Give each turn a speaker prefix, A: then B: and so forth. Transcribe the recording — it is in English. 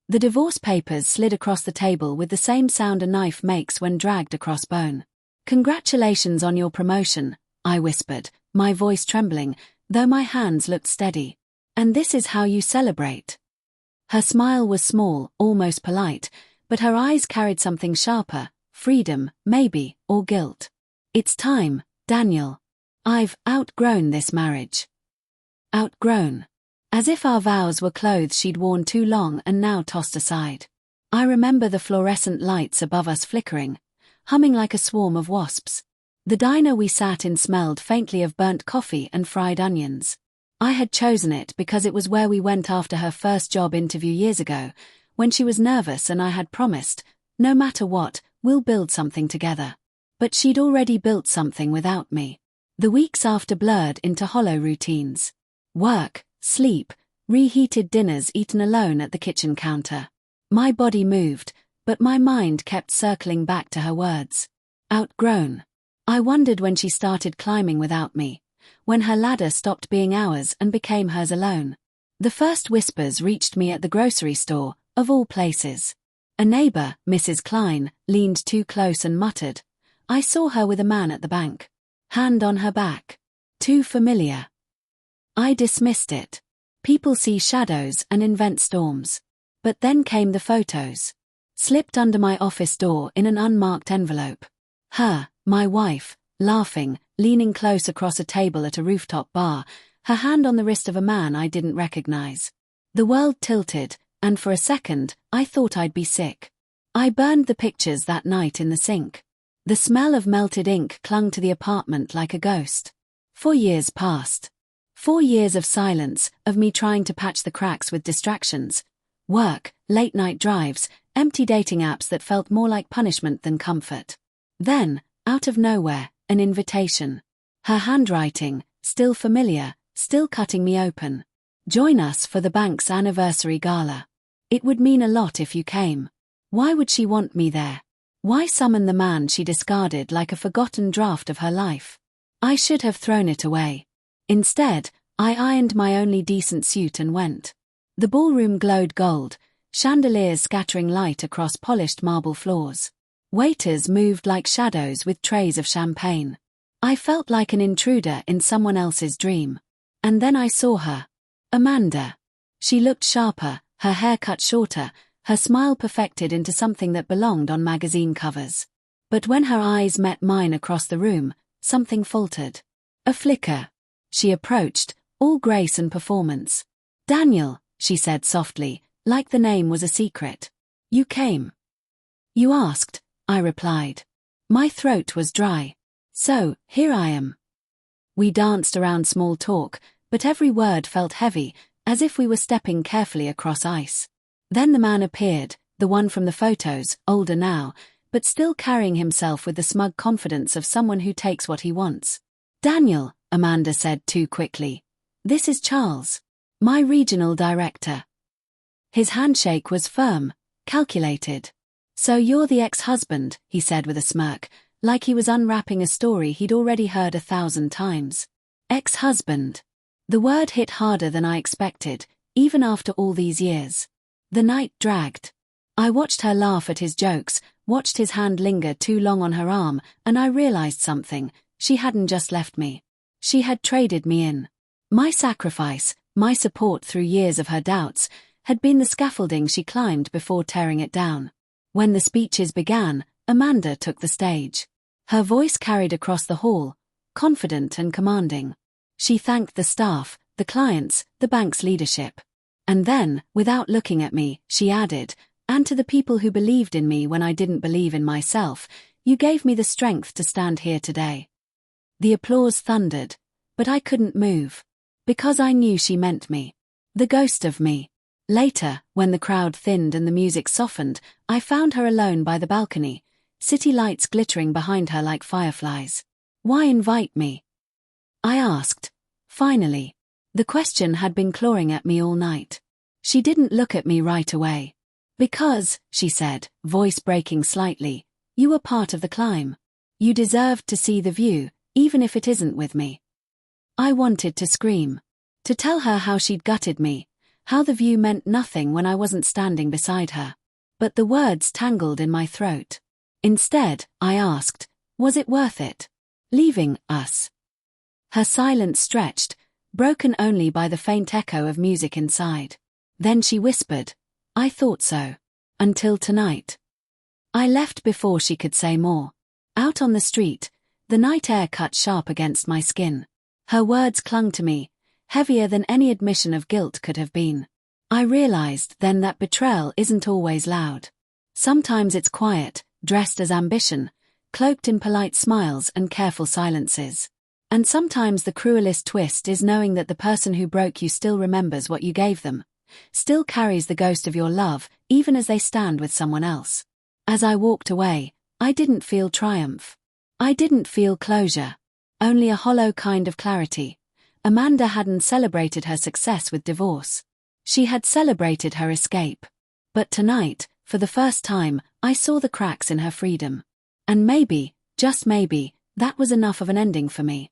A: The divorce papers slid across the table with the same sound a knife makes when dragged across bone. "Congratulations on your promotion," I whispered, my voice trembling, though my hands looked steady. "And this is how you celebrate." Her smile was small, almost polite, but her eyes carried something sharper: freedom, maybe, or guilt. "It's time, Daniel. I've outgrown this marriage." Outgrown. As if our vows were clothes she'd worn too long and now tossed aside. I remember the fluorescent lights above us flickering, humming like a swarm of wasps. The diner we sat in smelled faintly of burnt coffee and fried onions. I had chosen it because it was where we went after her first job interview years ago, when she was nervous and I had promised, no matter what, we'll build something together. But she'd already built something without me. The weeks after blurred into hollow routines. Work, sleep, reheated dinners eaten alone at the kitchen counter. My body moved, but my mind kept circling back to her words. Outgrown. I wondered when she started climbing without me, when her ladder stopped being ours and became hers alone. The first whispers reached me at the grocery store, of all places. A neighbor, Mrs. Klein, leaned too close and muttered, "I saw her with a man at the bank. Hand on her back. Too familiar." I dismissed it. People see shadows and invent storms. But then came the photos. Slipped under my office door in an unmarked envelope. Her, my wife, laughing, leaning close across a table at a rooftop bar, her hand on the wrist of a man I didn't recognize. The world tilted, and for a second, I thought I'd be sick. I burned the pictures that night in the sink. The smell of melted ink clung to the apartment like a ghost. 4 years passed. 4 years of silence, of me trying to patch the cracks with distractions. Work, late-night drives, empty dating apps that felt more like punishment than comfort. Then, out of nowhere, an invitation. Her handwriting, still familiar, still cutting me open. "Join us for the bank's anniversary gala. It would mean a lot if you came." Why would she want me there? Why summon the man she discarded like a forgotten draft of her life? I should have thrown it away. Instead, I ironed my only decent suit and went. The ballroom glowed gold, chandeliers scattering light across polished marble floors. Waiters moved like shadows with trays of champagne. I felt like an intruder in someone else's dream. And then I saw her. Amanda. She looked sharper, her hair cut shorter, her smile perfected into something that belonged on magazine covers. But when her eyes met mine across the room, something faltered. A flicker. She approached, all grace and performance. "Daniel," she said softly, like the name was a secret. "You came." "You asked," I replied. My throat was dry. "So, here I am." We danced around small talk, but every word felt heavy, as if we were stepping carefully across ice. Then the man appeared, the one from the photos, older now, but still carrying himself with the smug confidence of someone who takes what he wants. "Daniel," Amanda said too quickly. "This is Charles. My regional director." His handshake was firm, calculated. "So you're the ex-husband," he said with a smirk, like he was unwrapping a story he'd already heard 1,000 times. Ex-husband. The word hit harder than I expected, even after all these years. The night dragged. I watched her laugh at his jokes, watched his hand linger too long on her arm, and I realized something. She hadn't just left me. She had traded me in. My sacrifice, my support through years of her doubts, had been the scaffolding she climbed before tearing it down. When the speeches began, Amanda took the stage. Her voice carried across the hall, confident and commanding. She thanked the staff, the clients, the bank's leadership. And then, without looking at me, she added, "And to the people who believed in me when I didn't believe in myself, you gave me the strength to stand here today." The applause thundered, but I couldn't move. Because I knew she meant me. The ghost of me. Later, when the crowd thinned and the music softened, I found her alone by the balcony, city lights glittering behind her like fireflies. "Why invite me?" I asked. Finally. The question had been clawing at me all night. She didn't look at me right away. "Because," she said, voice breaking slightly, "you were part of the climb. You deserved to see the view, even if it isn't with me." I wanted to scream. To tell her how she'd gutted me, how the view meant nothing when I wasn't standing beside her. But the words tangled in my throat. Instead, I asked, was it worth it? Leaving us? Her silence stretched, broken only by the faint echo of music inside. Then she whispered, I thought so. Until tonight. I left before she could say more. Out on the street, the night air cut sharp against my skin. Her words clung to me, heavier than any admission of guilt could have been. I realized then that betrayal isn't always loud. Sometimes it's quiet, dressed as ambition, cloaked in polite smiles and careful silences. And sometimes the cruelest twist is knowing that the person who broke you still remembers what you gave them, still carries the ghost of your love, even as they stand with someone else. As I walked away, I didn't feel triumph. I didn't feel closure. Only a hollow kind of clarity. Amanda hadn't celebrated her success with divorce. She had celebrated her escape. But tonight, for the first time, I saw the cracks in her freedom. And maybe, just maybe, that was enough of an ending for me.